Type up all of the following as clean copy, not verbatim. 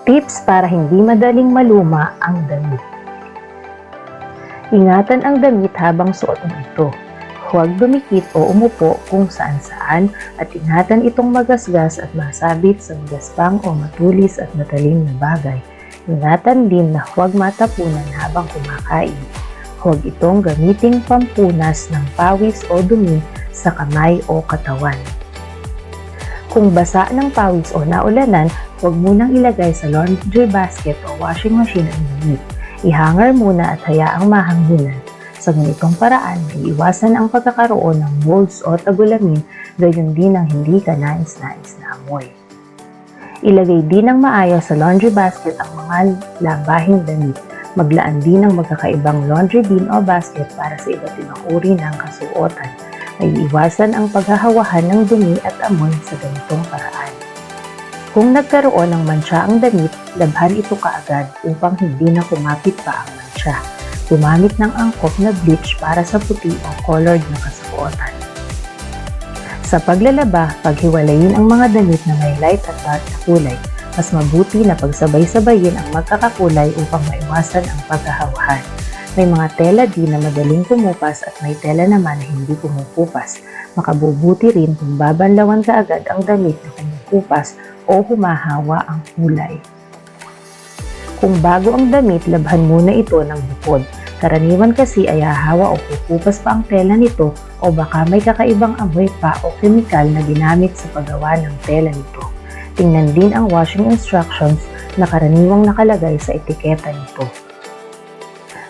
Tips para hindi madaling maluma ang damit. Ingatan ang damit habang suot mo ito. Huwag dumikit o umupo kung saan-saan at ingatan itong magasgas at masabit sa magaspang o matulis at matalim na bagay. Ingatan din na huwag matapunan habang kumakain. Huwag itong gamiting pampunas ng pawis o dumi sa kamay o katawan. Kung basa ng pawis o naulanan, huwag munang ilagay sa laundry basket o washing machine ang damit. I-hanger muna at hayaang mahanghinan. Sa ganitong paraan, iiwasan ang pagkakaroon ng molds o tagulamin, gayon din ang hindi ka nais-nais na amoy. Ilagay din ng maayos sa laundry basket ang mga labahing damit. Maglaan din ng magkakaibang laundry bin o basket para sa iba't ibang uri ng kasuotan. Ay iwasan ang paghahawahan ng dumi at amoy sa ganitong paraan. Kung nagkaroon ng mantsa ang damit, labhan ito kaagad upang hindi na kumapit pa ang mantsa. Gumamit ng angkop na bleach para sa puti o colored na kasuotan. Sa paglalaba, paghiwalayin ang mga damit na may light at dark na kulay. Mas mabuti na pagsabay-sabayin ang magkakakulay upang maiwasan ang paghahawahan. May mga tela din na madaling kumupas at may tela naman na hindi kumukupas. Makabubuti rin kung babanlawan kaagad ang damit na kumukupas o humahawa ang kulay. Kung bago ang damit, labhan muna ito ng bukod. Karaniwan kasi ay hahawa o kukupas pa ang tela nito o baka may kakaibang amoy pa o kemikal na ginamit sa paggawa ng tela nito. Tingnan din ang washing instructions na karaniwang nakalagay sa etiketa nito.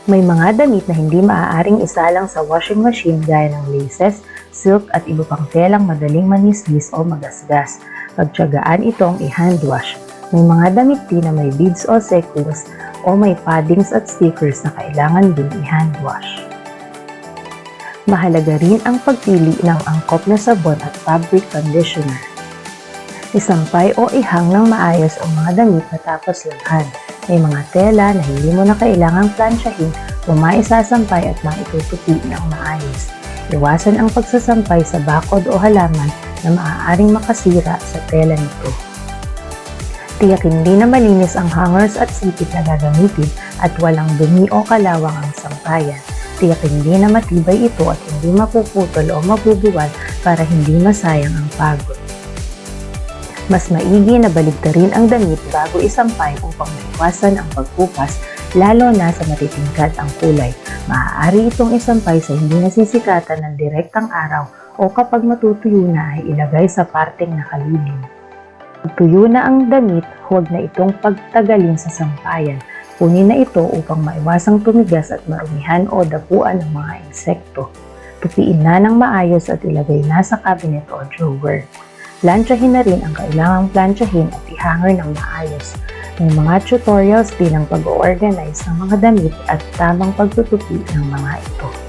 May mga damit na hindi maaaring isalang sa washing machine gaya ng laces, silk at iba pang telang madaling manisnis o magasgas. Pagtiyagaan itong i-hand wash. May mga damit din na may beads o sequins o may paddings at stickers na kailangan din i-hand wash. Mahalaga rin ang pagpili ng angkop na sabon at fabric conditioner. Isampay o ihang ng maayos ang mga damit matapos labhan. May mga tela na hindi mo na kailangang plansyahin o maisasampay at maitutupi ng maayos. Iwasan ang pagsasampay sa bakod o halaman na maaaring makasira sa tela nito. Tiyakin din na malinis ang hangers at sipit na gagamitin at walang dumi o kalawang ang sampayan. Tiyakin din na matibay ito at hindi mapuputol o mabubuwal para hindi masayang ang pagod. Mas maigi na baligtarin ang damit bago isampay upang maiwasan ang pagkupas, lalo na sa matitingkad ang kulay. Maaari itong isampay sa hindi nasisikatan ng direktang araw o kapag matutuyo na ay ilagay sa parteng nakalilim. Pag tuyo na ang damit, huwag na itong pagtagalin sa sampayan. Kunin na ito upang maiwasang tumigas at marumihan o dapuan ng mga insekto. Tupiin na ng maayos at ilagay na sa cabinet o drawer. Plansyahin na rin ang kailangang plansyahin at i-hanger ng maayos. May mga tutorials din ang pag-organize ng mga damit at tamang pagtutupi ng mga ito.